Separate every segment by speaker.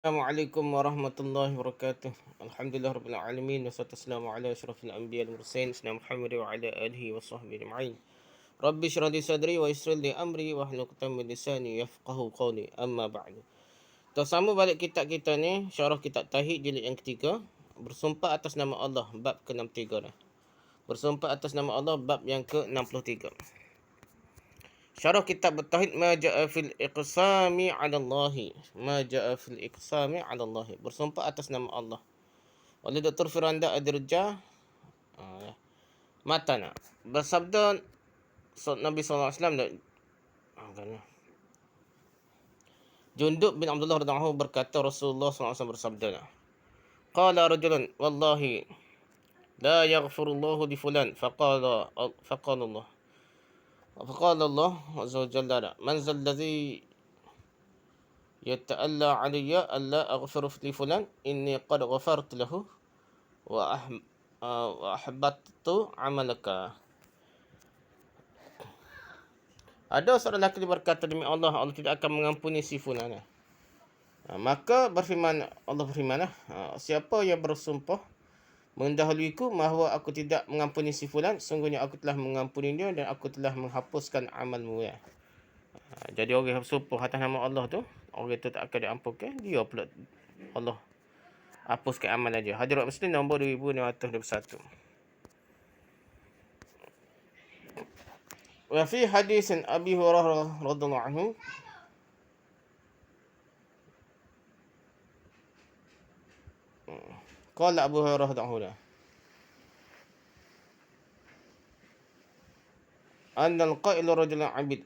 Speaker 1: Assalamualaikum warahmatullahi wabarakatuh. Alhamdulillah rabbil alamin wassalatu wassalamu ala asyrafil anbiya'i wal mursalin sayyidina Muhammad wa ala alihi wa sahbihi ajma'in. Rabbi shrah li sadri wa yassir li amri wahlul 'uqdatam min lisani yafqahu qawli. Amma ba'du. Kita sama balik kitab kita ni, syarah kitab Tauhid jilid yang ketiga, bersumpah atas nama Allah bab ke-63 dah. Bersumpah atas nama Allah bab yang ke-63. Syarah kitab Tauhid ma ja'a fil iqsami 'ala Allah. Ma ja'a fil iqsami 'ala Allah. Bersumpah atas nama Allah. Oleh Dr. Firanda Adirja matana. Bersabda Nabi sallallahu alaihi wasallam, Jundub bin Abdullah radhiyallahu anhu berkata Rasulullah sallallahu alaihi wasallam bersabda, Qala rajulun wallahi la yaghfirullahu li fulan faqala Allah فقال الله عز وجل من ذا الذي يتألى علي ألا أغفر لفلان إني قد غفرت له وأحبطت عملك. Ada seorang lelaki berkata, demi Allah, Allah tidak akan mengampuni si fulan. Maka Allah berfirman, siapa yang bersumpah mendahuluiku bahawa aku tidak mengampuni si fulan, sungguhnya aku telah mengampuni dia dan aku telah menghapuskan amalmu. Jadi orang yang bersumpah atas nama Allah tu, orang itu tak akan diampunkan, dia pula Allah hapuskan amal aja. Hadirat Muslim nombor 2621. Wa fi hadis Abi Hurairah radhiyallahu anhu, qala Abu Hurairah radhiyallahu anhu, anna al-qailu rajulan 'abid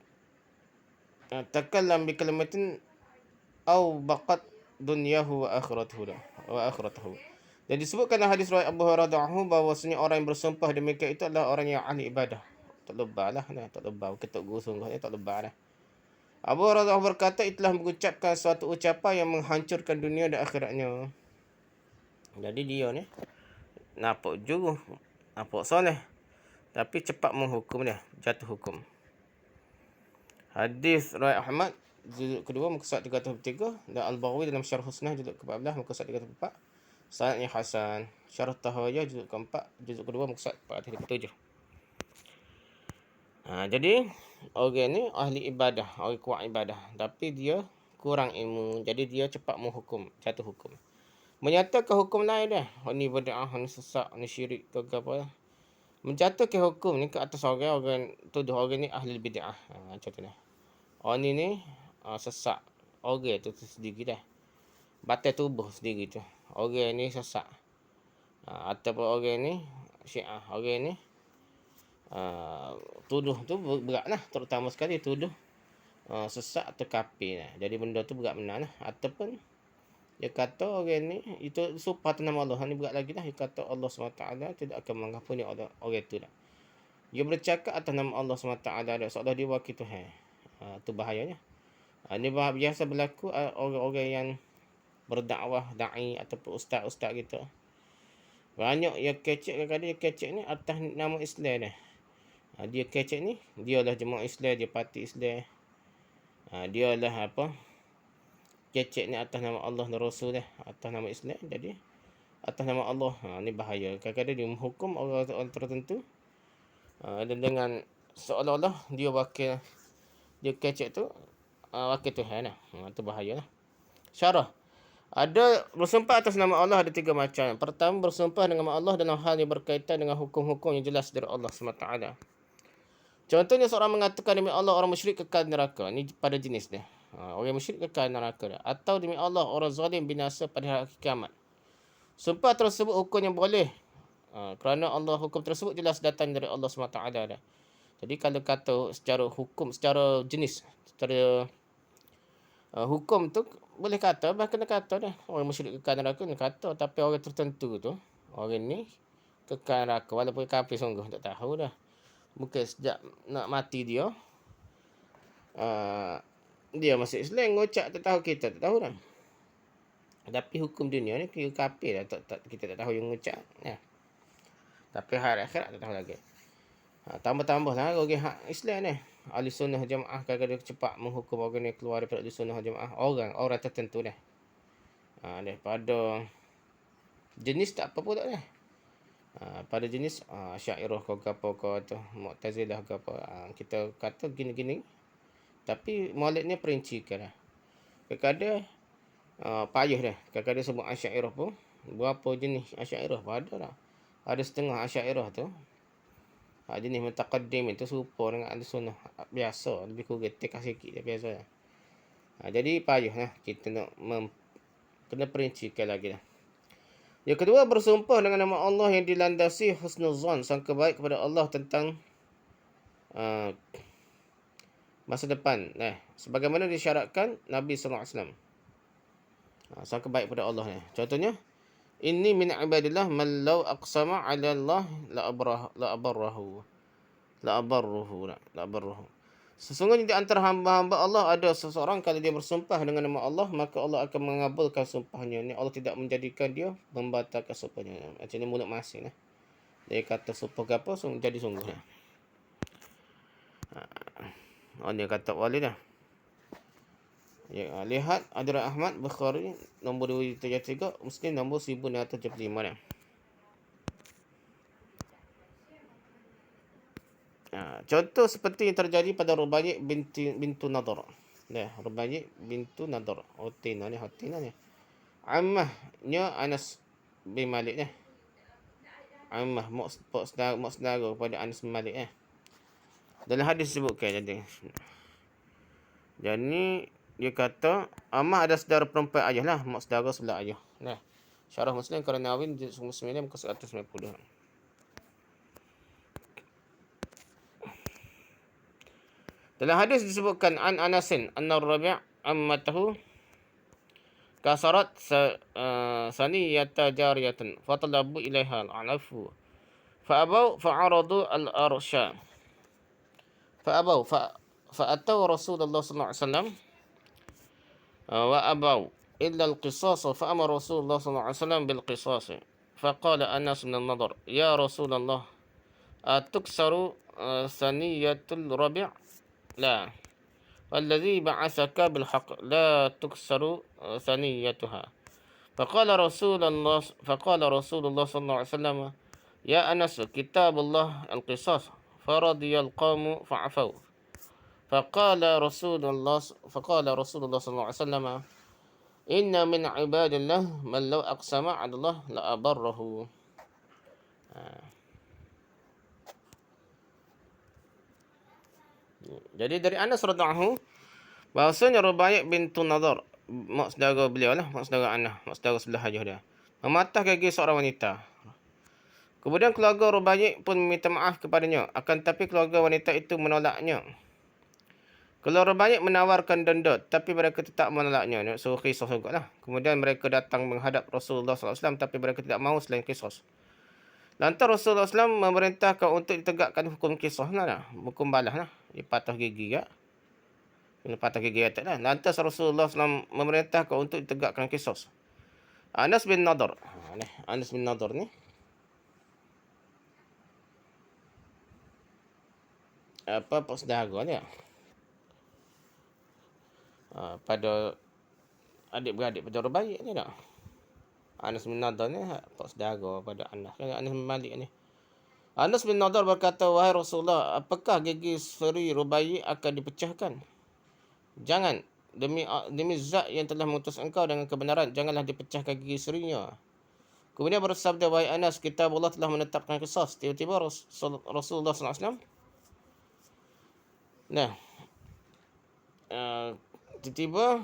Speaker 1: takallam bi kalimatin aw baqat dunyahu wa akhiratuhu. Dan disebutkan dalam hadis riwayat Abu Hurairah radhiyallahu anhu bahwasanya orang yang bersumpah demikian itu adalah orang yang ahli ibadah. Tak lebah lah, tak lebah. Ketuk guru sungguhnya tak lebah lah. Abu Hurairah berkata, itulah mengucapkan suatu ucapan yang menghancurkan dunia dan akhiratnya. Jadi dia ni nampak juru, nampak soleh, tapi cepat menghukum dia, jatuh hukum. Hadis riwayat Ahmad juzuk kedua muka surat 303 dan Al-Baghawi dalam Syarh Husnah juzuk ke-14 muka surat 304. Sanadnya hasan. Syarh Tahawiyah juzuk ke-4 juzuk kedua muka surat 437. Jadi orang ni ahli ibadah, orang kuat ibadah, tapi dia kurang ilmu. Jadi dia cepat menghukum, jatuh hukum. Menyatakan hukum lain dah. Ni bid'ah, ni sesat, ni syirik ke apa. Menjatuhkan hukum ni ke atas orang tuduh orang ni ahli bid'ah. Contohnya. Orang ni sesak. Orang tu sendiri dah. Batal tubuh sendiri tu. Orang ni sesak. Ataupun orang ni Syiah. Orang ni tuduh tu berat lah. Terutama sekali tuduh sesak atau kafir lah. Jadi benda tu berat benar lah. Ataupun dia kata orang ni itu sumpah atas nama Allah. Ni berat lagi lah. Dia kata Allah SWT tidak akan mengampuni orang tu lah. Dia bercakap atas nama Allah SWT seolah dia wakil Tuhan. Tu bahayanya. Ini biasa berlaku orang-orang yang berdakwah, da'i ataupun ustaz-ustaz gitu. Banyak yang kecek, kadang-kadang dia kecek ni atas nama Islam dah. Dia kecek ni, dia lah jemaah Islam, dia parti Islam. Dia lah apa? Kecek ni atas nama Allah dan Rasul dah, atas nama Islam. Jadi atas nama Allah, ni bahaya. Kadang-kadang dia menghukum orang tertentu dan dengan seolah-olah dia wakil, dia kecek tu wakil Tuhan lah. Tu bahaya lah. Syarah. Ada bersumpah atas nama Allah ada 3 macam. Pertama, bersumpah dengan nama Allah dalam hal yang berkaitan dengan hukum-hukum yang jelas dari Allah SWT. Contohnya seorang mengatakan demi Allah orang musyrik kekal neraka. Ini pada jenis dia. Orang musyrik kekal neraka. Atau demi Allah orang zalim binasa pada hari kiamat. Sumpah tersebut hukum yang boleh. Kerana Allah hukum tersebut jelas datang dari Allah SWT. Jadi kalau kata secara hukum, secara jenis, secara hukum tu boleh kata, bahkan kena kata dah orang musyrik kekal neraka kena kata, tapi orang tertentu tu orang ni kekal neraka walaupun kafir sungguh tak tahu dah. Mungkin sejak nak mati dia dia masuk Islam, ngocak tak tahu, kita tak tahu dah. Tapi hukum dunia ni kira kafir dah, kita tak tahu yang ngocak ya. Tapi hari akhirat tak tahu lagi. Tambah-tambah lah orang hak Islam ni. Ahli sunnah jamaah kadang-kadang cepat menghukum orang ni keluar daripada ahli sunnah jamaah. Orang tertentu dah. Daripada jenis tak apa pun tak lah. Pada jenis Asy'ariyah ke apa ke tu, Mu'tazilah ke apa, kita kata gini-gini. Tapi Maulid ni perincikan lah. Kadang-kadang payah dah. Kadang-kadang sebut Asy'ariyah pun berapa jenis Asy'ariyah ada lah. Ada setengah Asy'ariyah tu jenis mutaqaddim itu serupa dengan ahli sunnah biasa, lebih kurang tekah sikit biasa lah. Jadi payah lah kita nak kena perincikan lagi lah. Yang kedua, bersumpah dengan nama Allah yang dilandasi husnuzan, sangka baik kepada Allah tentang masa depan. Sebagaimana disyaratkan Nabi SAW. Sangka baik kepada Allah. Contohnya, inni min ibadillah man law aqsama ala Allah la abarruhu. Sesungguhnya di antara hamba-hamba Allah ada seseorang kalau dia bersumpah dengan nama Allah, maka Allah akan mengabulkan sumpahnya. Ini Allah tidak menjadikan dia membatalkan sumpahnya. Macam ni mulut masin lah. Dia kata sumpah ke apa, jadi sungguh lah. Dia kata wali dah. Lihat Adra Ahmad Bukhari nombor 273, Muslim nombor 1675 dah. Contoh seperti yang terjadi pada Rubai' bintu Nadar. Rubai' bintu Nadar. Hotina ni. Ammahnya Anas bin Malik ni. Ammah mak saudara pada Anas bin Malik ni. Dalam hadis disebutkan jadi dia kata Ammah ada saudara perempuan ayah lah, mak saudara sebelah ayah. Syarah Muslim Qaranawi juz 9 muka 190. Dalam hadis disebutkan an Anasin anna Rabi' ammatahu kasarat saniyata jariyatan fatalabu ilaiha al-afu fa'abaw fa'aradu al-arsha fa'abaw fa'ataw Rasulullah sallallahu alaihi wasallam wa abaw illa al-qisas fa'amara Rasulullah sallallahu alaihi wasallam bil qisas faqala Anas bin al-Nadr ya Rasulullah atuksaru saniyatul Rabi' لا والذي بعثك بالحق لا تكسر ثنيتها فقال رسول الله صلى الله عليه وسلم يا أنس كتاب الله القصاص فرضي القوم فعفوا فقال رسول الله صلى الله عليه وسلم إن من عباد الله من لو أقسم على الله لأبره. Jadi dari Anas radhiyallahu bahwasanya Rubai' bintu Nadar, mak saudara beliau lah, mak saudara Anas, mak saudara sebelah ayah dia, mematah kaki seorang wanita. Kemudian keluarga Rubai' pun meminta maaf kepadanya, akan tapi keluarga wanita itu menolaknya. Keluarga Rubai' menawarkan denda, tapi mereka tetap menolaknya. So kisah jugalah. Kemudian mereka datang menghadap Rasulullah SAW, tapi mereka tidak mahu selain kisah. Lantas Rasulullah SAW memerintahkan untuk ditegakkan hukum kisah lah, hukum balas lah. Dia patah gigi ya. Kena patah gigi atas lah. Lantas Rasulullah SAW memerintahkan untuk ditegakkan kisah. Anas bin Nadar. Anas bin Nadar ni. Pak saudara ni. Pada adik-beradik pada Rubai' ni tak. Anas bin Nadar ni pak saudara pada Anas. Anas bin Malik ni. Anas bin Nadar berkata, wahai Rasulullah, apakah gigi seri Rubai' akan dipecahkan? Jangan. Demi zat yang telah mengutus engkau dengan kebenaran, janganlah dipecahkan gigi serinya. Kemudian bersabda, wahai Anas, kitab Allah telah menetapkan kisah. Tiba-tiba Rasulullah SAW. Tiba-tiba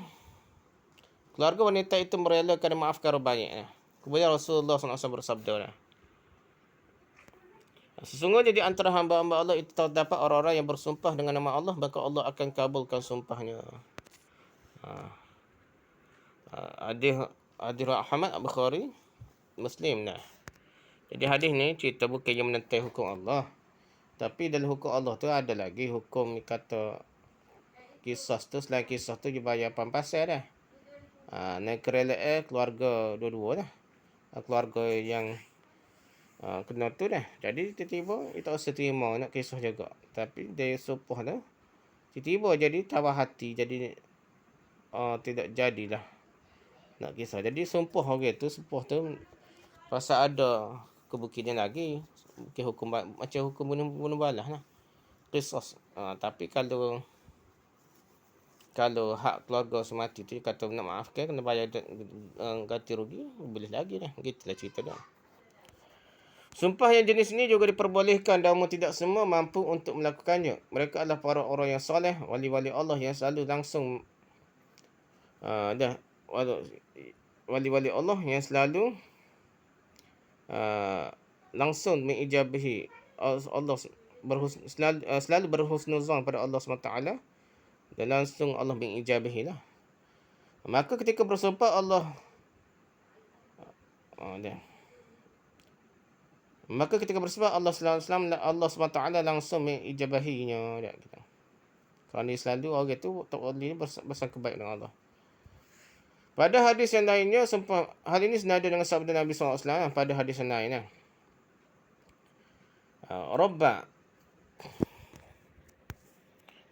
Speaker 1: keluarga wanita itu merelakan memaafkan Rubai'. Kemudian Rasulullah SAW bersabda, sesungguhnya di antara hamba-hamba Allah itu terdapat orang-orang yang bersumpah dengan nama Allah, maka Allah akan kabulkan sumpahnya. Hadis Ahmad Bukhari, Muslim. Jadi hadis ni cerita bukan yang menentang hukum Allah, tapi dalam hukum Allah tu ada lagi hukum kata kisah tu, selain kisah tu dia bayar pasal dah. Nak kerelaan keluarga dua-dua dah. Keluarga yang kena tu dah. Jadi tiba-tiba dia tak usah terima nak kisah juga. Tapi dia sumpah tu tiba-tiba jadi tawar hati, jadi tidak jadilah nak kisah. Jadi sumpah orang tu, sumpah tu pasal ada kebukinan lagi. Bukan hukum macam hukum bunuh balas lah. Qisas. Tapi kalau hak keluarga semati tu kata nak maafkan, kena bayar ganti rugi, boleh lagi lah. Gitulah cerita dia. Sumpah yang jenis ini juga diperbolehkan namun tidak semua mampu untuk melakukannya. Mereka adalah para orang yang soleh, wali-wali Allah yang selalu langsung wali-wali Allah yang selalu langsung mengijabahi Allah, selalu berhusnuzan pada Allah SWT, dan langsung Allah mengijabahi lah. Maka ketika bersumpah Maka ketika bersumpah Allah SWT langsung mengijabahinya. Kerana selalu orang itu tak boleh bersangka baik dengan Allah. Pada hadis yang lainnya, sumpah hal ini senada dengan sabda Nabi SAW pada hadis yang lain.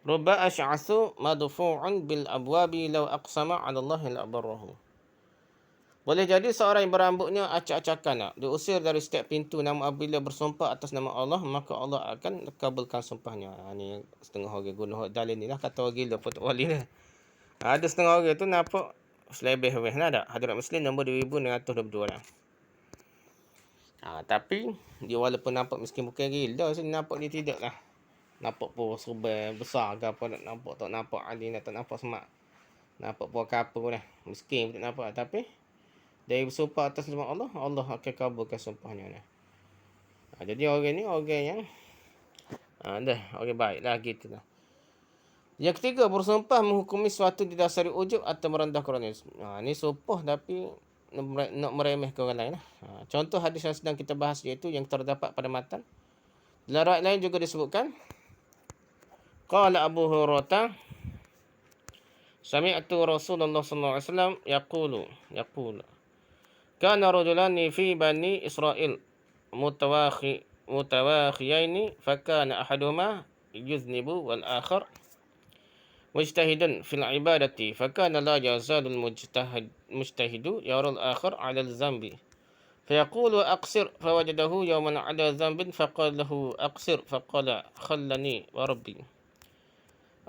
Speaker 1: Rubba asy'atsu madfu'un bil abwabi law aqsama 'ala Allah la abarrahu. Boleh jadi seorang yang berambutnya acak-acakan, diusir dari setiap pintu, namun apabila bersumpah atas nama Allah, maka Allah akan kabulkan sumpahnya. Ni setengah orang guna dalil ni lah, kata orang gila pun tak boleh lah. Ada setengah orang tu nampak selebih-lebih lah tak. Hadirat Muslim nombor 2622 lah. Tapi dia walaupun nampak miskin bukan gila, so nampak dia tidak lah. Nampak pun serba besar ke apa, tak nampak alim, tak nampak semak. Nampak pun kapur lah. Miskin pun tak nampak. Tapi dari bersumpah atas nama Allah, Allah akan kabulkan sumpahnya. Jadi orang ni orang yang orang baik lah gitu lah. Yang ketiga, bersumpah menghukumi sesuatu didasari ujub atau merendahkan orang lain. Ni sumpah tapi nak meremehkan orang lain lah. Contoh hadis yang sedang kita bahas iaitu yang terdapat pada matan. Dalam riwayat lain juga disebutkan, qala Abu Hurairah, sami'tu Rasulullah sallallahu alaihi wasallam yaqulu kana rajulani fi bani Israil mutawakhiyaini fakana ahaduhuma yuznibu wal akhar mujtahidan fil ibadati fakana la yazalul mujtahidu yara al akhar ala al zambi fayaqulu aqsir fawajadahu yawman ala zambin faqala lahu aqsir faqala khallani wa rabbi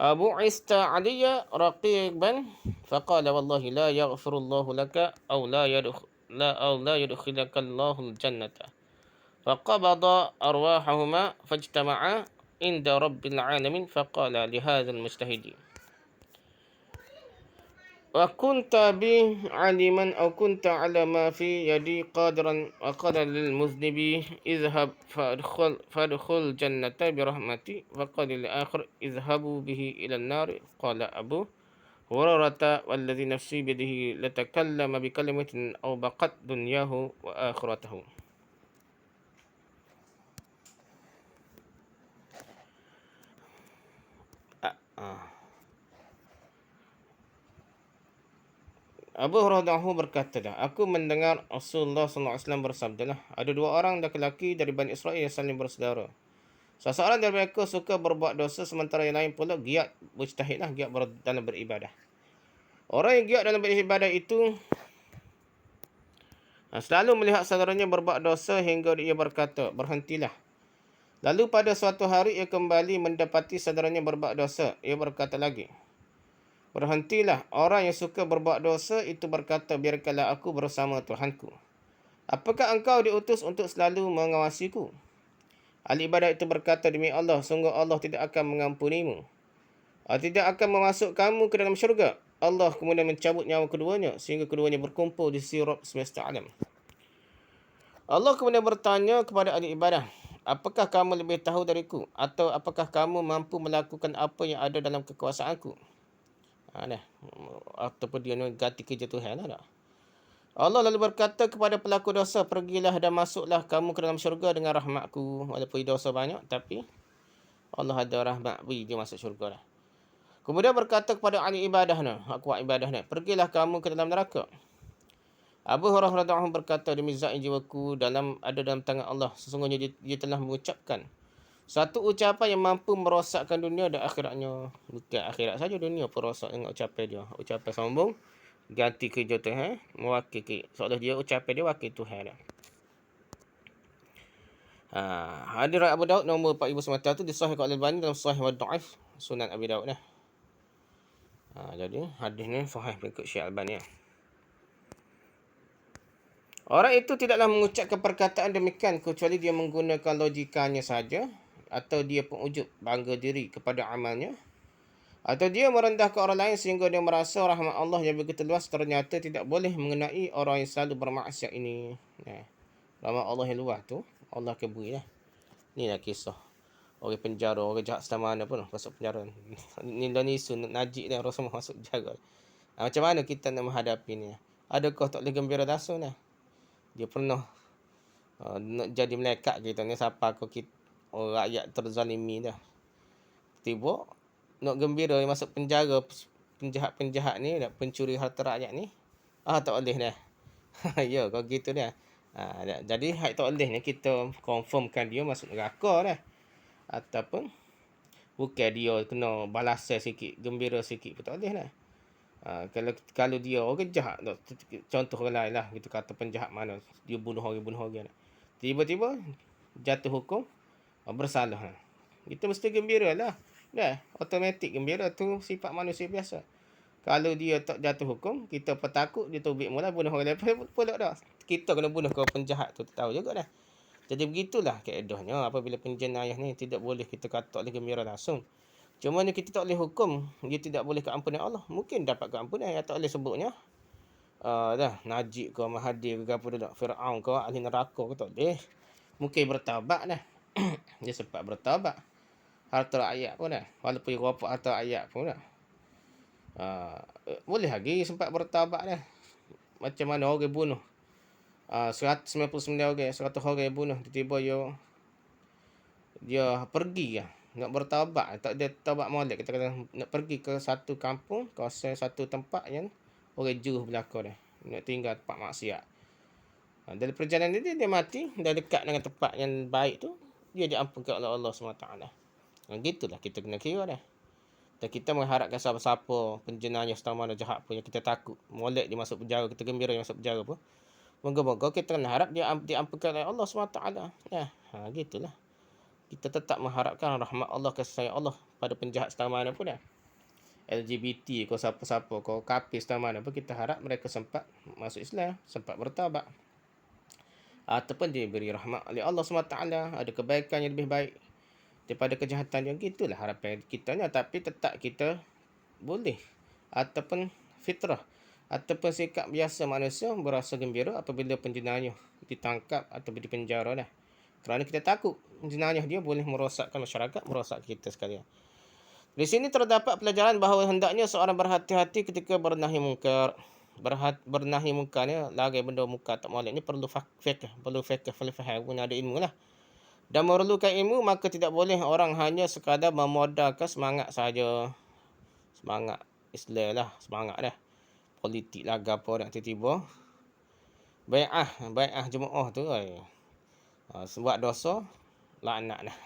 Speaker 1: bu'ista aliyya raqiban faqala wallahi la yaghfirullahu laka aw la yadkhilaka Allahul jannata faqabada arwahahuma fajtama'a inda rabbil alamin faqala li hadzal mujtahidi wa kunta bi aliman aw kunta ala ma fi yadi qadiran wa qala lil muznibi izhab fadkhul jannata bi rahmati wa qala lil akhir izhabu bihi ila an-nar. Qala Abu Hurairah walladhi nafsi biyadihi latakallama bi kalimatin aw baqat dunyahu wa akhiratahu. Abu Hurairah berkata, aku mendengar Rasulullah SAW bersabda, ada dua orang lelaki dari Bani Israel yang saling bersaudara. Seseorang dari mereka suka berbuat dosa, sementara yang lain pula giat mujtahid, giat dalam beribadah. Orang yang giat dalam beribadah itu selalu melihat saudaranya berbuat dosa hingga ia berkata, berhentilah. Lalu pada suatu hari ia kembali mendapati saudaranya berbuat dosa. Ia berkata lagi, berhentilah. Orang yang suka berbuat dosa itu berkata, biarkanlah aku bersama Tuhanku. Apakah engkau diutus untuk selalu mengawasiku? Ahli ibadah itu berkata, demi Allah, sungguh Allah tidak akan mengampunimu. Tidak akan memasuk kamu ke dalam syurga. Allah kemudian mencabut nyawa keduanya sehingga keduanya berkumpul di sisi Rabb semesta alam. Allah kemudian bertanya kepada ahli ibadah, apakah kamu lebih tahu dariku? Atau apakah kamu mampu melakukan apa yang ada dalam kekuasaanku? Ataupun dia ganti kerja Tuhan lah. Allah lalu berkata kepada pelaku dosa, pergilah dan masuklah kamu ke dalam syurga dengan rahmatku. Walaupun dosa banyak, tapi Allah ada rahmat, dia masuk syurga lah. Kemudian berkata kepada ahli ibadah, kuat ibadah, pergilah kamu ke dalam neraka. Abu Hurairah berkata, demi zat jiwaku ada dalam tangan Allah, sesungguhnya dia telah mengucapkan satu ucapan yang mampu merosakkan dunia dan akhiratnya. Bukan akhirat saja, dunia pun rosak dengan ucapan dia. Ucapan sombong, ganti kerja Tuhan, mewakili seolah dia ucapan dia wakil Tuhan dah. Hadis Abu Daud nombor 4900 tu disahihkan oleh Al-Albani dalam Sahih wa Dhaif Sunan Abi Daud dah. Jadi hadis ni sahih mengikut Syekh Al-Albani. Orang itu tidaklah mengucapkan perkataan demikian kecuali dia menggunakan logikanya saja, atau dia pun ujub bangga diri kepada amalnya, atau dia merendahkan orang lain sehingga dia merasa rahmat Allah yang begitu luas ternyata tidak boleh mengenai orang yang selalu bermaksiat ini. Rahmat Allah yang luas tu Allah akan beri lah. Ni lah kisah orang penjara, orang jahat selama mana pun masuk penjara. Ni Indonesia najib dia orang semua masuk penjara. Macam mana kita nak menghadapi ni? Adakah tak boleh gembira dasar ni? Dia pernah nak jadi melekat kita ni, siapa kita orang rakyat terzalimi dah. Tiba nak gembira masuk penjara penjahat-penjahat ni, pencuri harta rakyat ni. Tak boleh dah. Ya, kalau gitu dah. Jadi hak tak boleh ni kita confirmkan dia masuk neraka dah. Ataupun bukan dia kena balasan sikit, gembira sikit pun tak boleh dah. Kalau dia orang jahat, contoh orang lain lah, kita kata penjahat mana, dia bunuh orang. Tiba-tiba jatuh hukum bersalah. Kita mesti gembira lah. Dah, automatik gembira tu sifat manusia biasa. Kalau dia tak jatuh hukum, kita pun takut dia tubik mula bunuh orang lain pula dah. Kita kena bunuh kau penjahat tu, tahu juga dah. Jadi begitulah kaedahnya apabila penjenayah ni tidak boleh kita kata oleh gembira langsung. Cuma ni kita tak boleh hukum, dia tidak boleh keampunan Allah. Mungkin dapat keampunan, yang tak boleh sebutnya Najib ke Mahathir ke apa dah, Firaun ke ahli neraka ke tak boleh. Mungkin bertaubat dah. Dia sempat bertaubat. Harta rakyat pun dah. Walaupun dia rapat harta rakyat pun dah. Boleh lagi sempat bertaubat dah. Macam mana orang bunuh 199 orang, 100 orang bunuh, tiba-tiba dia pergi lah. Nak bertaubat, tak ada taubat molek. Kita kata nak pergi ke satu kampung, kawasan satu tempat yang orang jauh belakang dah. Nak tinggal tempat maksiat. Dari perjalanan dia mati, dah dekat dengan tempat yang baik tu, dia diampunkan oleh Allah SWT. Gitulah kita kena kira dah. Dan kita mengharapkan siapa-siapa penjenayah setama mana jahat pun yang kita takut molek dia masuk penjara, kita gembira dia masuk penjara pun, moga-moga kita kena harap dia diampunkan oleh Allah SWT. Gitulah. Kita tetap mengharapkan rahmat Allah, kasih sayang Allah pada penjahat setama mana pun dah. LGBT kau siapa-siapa, kau kafir setama mana pun, kita harap mereka sempat masuk Islam, sempat bertaubat. Ataupun diberi rahmat oleh Allah SWT, ada kebaikan yang lebih baik daripada kejahatan yang gitulah harapan kita ni. Tapi tetap kita boleh ataupun fitrah ataupun sikap biasa manusia berasa gembira apabila penjenayah ditangkap atau dipenjara dah. Kerana kita takut jenayah dia boleh merosakkan masyarakat, merosak kita sekalian. Di sini terdapat pelajaran bahawa hendaknya seorang berhati-hati ketika bernahi mungkar. Bernahi mungkar ni, larang benda mungkar tak molek ni perlu fiqh, perlu faham, guna ada ilmu lah. Dan memerlukan ilmu, maka tidak boleh orang hanya sekadar memodalkan semangat saja. Semangat Islam lah, semangat dah. Politik lah, apa dah tiba-tiba. Bai'ah jemaah tu. Sebab dosa, laknat lah.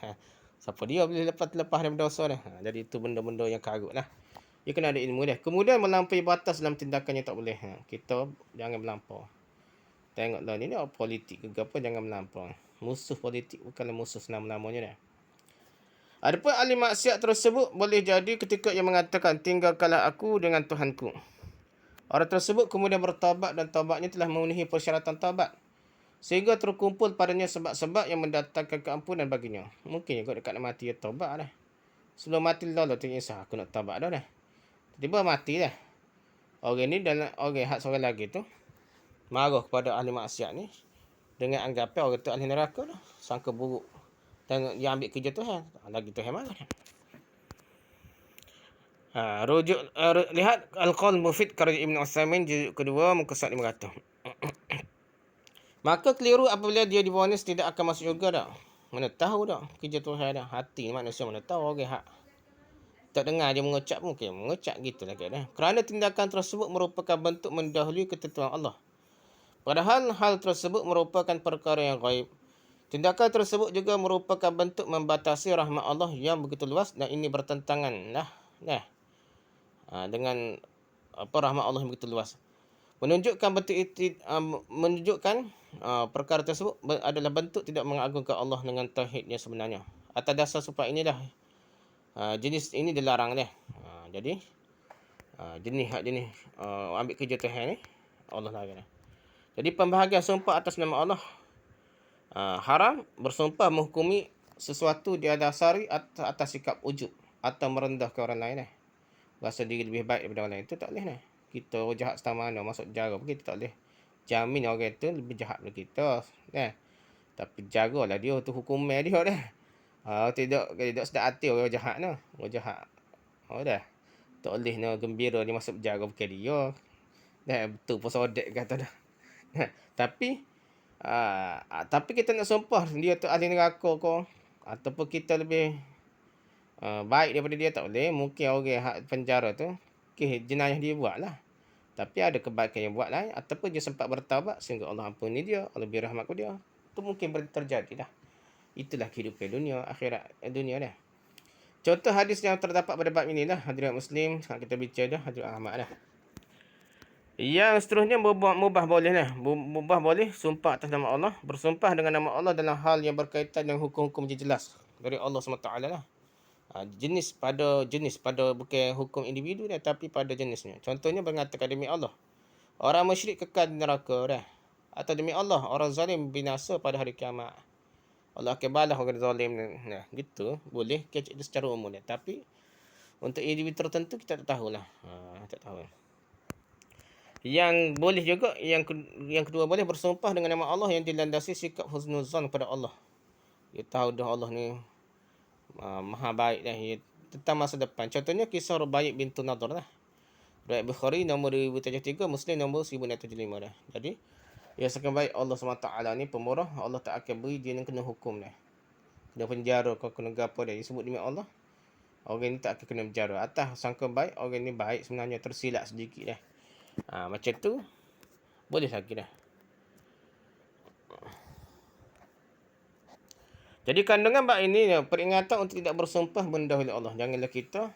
Speaker 1: Siapa dia boleh lepas daripada dosa dah. Jadi itu benda-benda yang karut lah. Dia kena ada ilmu dia. Kemudian melampaui batas dalam tindakan yang tak boleh. Kita jangan melampau. Tengoklah ni politik ke apa, jangan melampau. Musuh politik bukanlah musuh senama-namanya dah. Adapun ahli maksiat tersebut boleh jadi ketika ia mengatakan, tinggalkanlah aku dengan Tuhanku. Orang tersebut kemudian bertaubat dan taubatnya telah memenuhi persyaratan taubat, sehingga terkumpul padanya sebab-sebab yang mendatangkan keampunan baginya. Mungkin juga dekat nak mati dia taubat dah. Sebelum mati dah insya aku nak taubat dah. Tiba mati dah. Orang ni dan orang hak seorang lagi tu marah kepada ahli maksiat ni dengan anggapan orang tu ahli neraka dah. Sangka buruk. Dan dia ambil kerja Tuhan. Lagi Tuhan marah. Lihat Al-Qaul Mufid karya Ibn Utsaimin juzuk kedua muka surat 500. Maka keliru apabila dia divonis tidak akan masuk syurga dah. Mana tahu dah kerja Tuhan dah. Hati manusia mana tahu orang hak tak dengar dia mengucap, mungkin mengucap gitulah keadaan. Kerana tindakan tersebut merupakan bentuk mendahului ketentuan Allah. Padahal hal tersebut merupakan perkara yang gaib. Tindakan tersebut juga merupakan bentuk membatasi rahmat Allah yang begitu luas, dan ini bertentangan dengan rahmat Allah yang begitu luas. Menunjukkan menunjukkan perkara tersebut adalah bentuk tidak mengagungkan Allah dengan tauhidnya sebenarnya. Atas dasar supaya inilah jenis ini dilarang dia. Jadi jenis ambil kerja Tuhan ni Allah larang. Jadi pembahagian sumpah atas nama Allah haram. Bersumpah menghukumi sesuatu dia dasari atas sikap ujub atau merendahkan orang lain rasa diri lebih baik daripada orang lain, itu tak boleh kita jahat setama mana masuk jara pun kita tak boleh jamin orang itu lebih jahat daripada kita tapi jagalah dia tu hukumnya dia tidak sedap hati orang jahat orang jahat dah tak boleh gembira dia masuk jara bukan dia betul pun sodek kata dah tapi tapi kita nak sumpah dia tu ahli neraka ko ataupun kita lebih baik daripada dia, tak boleh. Mungkin orang hak penjara tu jenayah dia buat lah, tapi ada kebaikan yang buat lain ataupun dia sempat bertaubat sehingga Allah ampuni dia, Allah beri rahmat kepada dia. Itu mungkin terjadi dah. Itulah kehidupan dunia akhirat dunia dah. Contoh hadis yang terdapat pada bab inilah hadirat Muslim sekarang kita bincang dah hadirat Ahmad dah. Yang seterusnya mubah boleh lah. Mubah boleh sumpah atas nama Allah, bersumpah dengan nama Allah dalam hal yang berkaitan dengan hukum-hukum jelas dari Allah SWT lah. Jenis pada bukan hukum individu dah, tapi pada jenisnya. Contohnya mengatakan demi Allah orang musyrik kekal di neraka dah, atau demi Allah orang zalim binasa pada hari kiamat. Allah akan balas orang zalim. Nah, gitu boleh kecek itu secara umum dah. Tapi untuk individu tertentu kita tak tahulah. Tak tahu. Yang boleh juga yang kedua boleh bersumpah dengan nama Allah yang dilandasi sikap husnuzan pada Allah. Dia tahu dah Allah ni maha baik dah tentang masa depan. Contohnya kisah Rubaiyah bintu Nadhr lah. Riwayat Bukhari nombor 2073, Muslim nombor 1675 dah. Jadi ya sekian baik Allah SWT ni pemurah. Allah tak akan beri dia yang kena hukum dah. Kena penjara kau kena gapo dah. Dia sebut demi Allah. Orang ni tak akan kena penjara. Atas sangka baik, orang ni baik sebenarnya tersilap sedikit dah. Macam tu boleh lagi dah. Jadi kandungan bab ini peringatan untuk tidak bersumpah mendahului Allah. Janganlah kita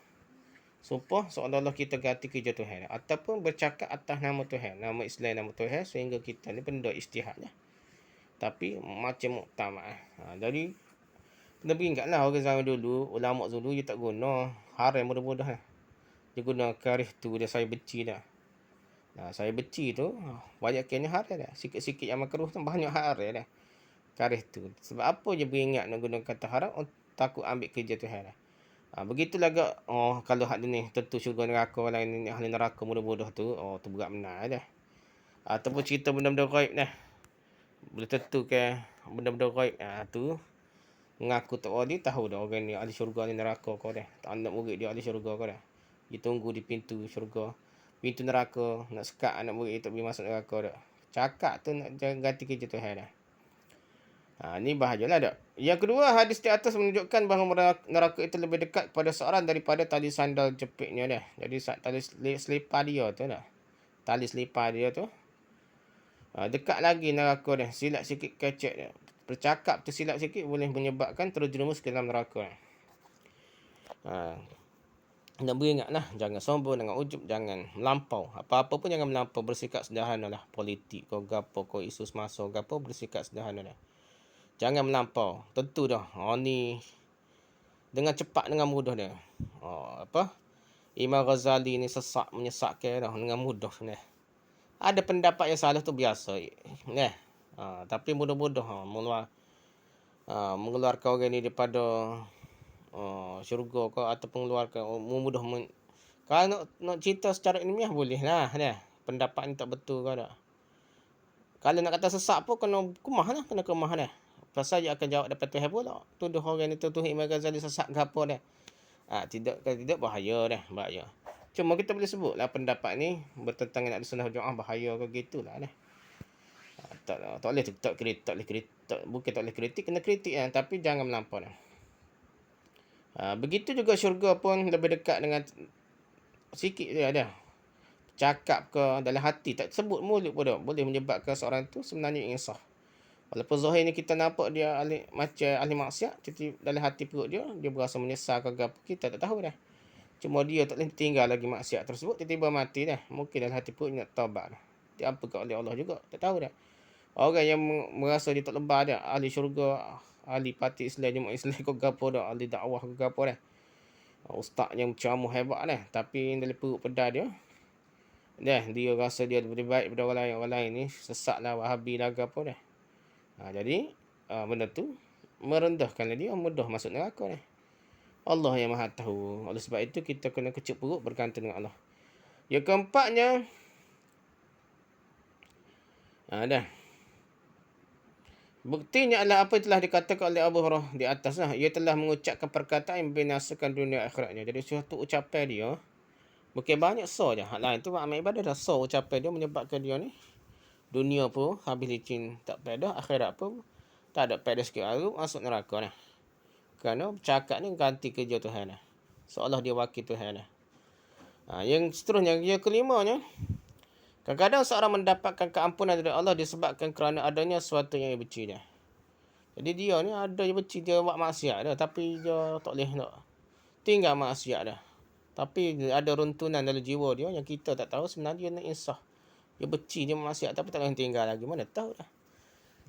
Speaker 1: sumpah seolah-olah kita ganti kerja Tuhan ataupun bercakap atas nama Tuhan, nama Islam, nama Tuhan, sehingga kita ni benda istihad lah. Tapi macam muktamad. Jadi kena beringatlah orang zaman dulu, ulama dulu dia tak guna haram mudah-mudah dia guna karih tu dia saya benci dah. Saya benci tu banyak kena haram dah. Sikit-sikit yang makruh tu banyak haram dah. Karih tu. Sebab apa je beringat nak guna kata haram, takut ambil kerja Tuhan dah. Begitulah agak kalau hak ni tentu syurga neraka lain ni ahli neraka mudah-mudah tu tu berat benar dah. Ataupun cerita benda-benda gaib dah. Boleh tentu ke benda-benda gaib tu mengaku tak wali tahu dah orang ni ahli syurga ni neraka kau dah. Tak anak murid dia ahli syurga kau dah. Dia tunggu di pintu syurga. Pintu neraka nak sekat anak murid tak boleh masuk neraka dah. Cakap tu nak ganti kerja Tuhan dah. Ni bahagialah dak. Yang kedua, hadis di atas menunjukkan bahawa neraka itu lebih dekat kepada seorang daripada tali sandal jepitnya dah. Jadi tali selipar dia tu dah. Tali selipar dia tu dekat lagi neraka dah. Silap sikit kecek dah. Bercakap tersilap sikit boleh menyebabkan terjerumus ke dalam neraka. Nak beringatlah, jangan sombong dengan ujub, jangan melampau. Apa-apa pun jangan melampau, bersikap sederhana lah. Politik kau gapo kau isu semasa gapo bersikap sederhana lah. Jangan melampau. Tentu dah. Ni dengan cepat dengan mudah dia. Imam Ghazali ni menyesatkan dah dengan mudah ni. Ada pendapat yang salah tu biasa. Tapi mudah-mudah mengeluarkan orang ni daripada syurga kau ataupun mengeluarkan mudah kalau nak cerita secara ilmiah boleh lah. Pendapat ni tak betul kau dah. Kalau nak kata sesat pun kena kemah dah. Pasal dia akan jawab dapat Tuhan pula. Tuduh orang ni tuduh Imam Ghazali sesat ke apa dah. Tidak bahaya dah. Bahaya. Cuma kita boleh sebut lah pendapat ni bertentangan dengan sunnah jamaah bahaya ke gitulah dah. Tak boleh kritik. Bukan tak boleh kritik. Kena kritik lah. Tapi jangan melampau dah. Begitu juga syurga pun lebih dekat dengan sikit dia dah. Cakap ke dalam hati. Tak sebut mulut pun dah. Boleh menyebabkan seorang tu sebenarnya insaf. Walaupun zahir ni kita nampak dia macam ahli maksiat, tapi dalam hati perut dia berasa menyesal ke apa, kita tak tahu dah. Cuma dia tak boleh tinggal lagi maksiat tersebut, tiba-tiba mati dah. Mungkin dalam hati perut nak taubat dah. diampunkan oleh Allah juga. Tak tahu dah. Orang yang merasa dia tak lebar dah, ahli syurga, ahli parti Islam, jemaah Islam kau gapo dah, ahli dakwah kau gapo dah. Ustaz yang ceramah hebat dah, tapi dalam perut pedas dia rasa dia lebih baik daripada orang lain ni, sesat lah, Wahabi lah gapo dah. Jadi benda tu merendahkan dia, mudah masuk neraka dah. Allah yang Maha tahu. Oleh sebab itu kita kena kecil perut bergantung dengan Allah. Yang keempatnya, dah. Buktinya adalah apa yang telah dikatakan oleh Abu Hurairah di atas lah. Ia telah mengucapkan perkataan yang membinasakan dunia akhiratnya. Jadi suatu ucapan dia, bukan banyak saja. Hal lain tu amal ibadah dah ucapan dia menyebabkan dia ni dunia pun habis licin tak pedah, akhirat pun tak ada pedah sikit baru masuk neraka dah. Kerana cakap ni ganti kerja Tuhan dah. Seolah dia wakil Tuhan dah. Yang seterusnya, yang kelimanya, kadang-kadang seorang mendapatkan keampunan dari Allah disebabkan kerana adanya sesuatu yang dia benci dia. Jadi dia ni ada yang benci, dia buat maksiat dah, tapi dia tak boleh nak tinggal maksiat dah. Tapi ada runtunan dalam jiwa dia yang kita tak tahu, sebenarnya dia nak insaf. Dia benci, dia maksiat, tapi tak boleh tinggal lagi. Mana tahu dah.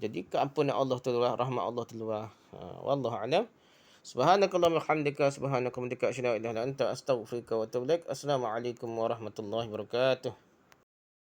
Speaker 1: Jadi keampunan Allah tu luar, rahmat Allah tu luar. Wallahu a'lam. Subhanakallahumma hamdika, subhanaka wa bihamdika, asyhadu an la ilaha illa anta, astaghfiruka wa atubu ilaik. Assalamualaikum warahmatullahi wabarakatuh.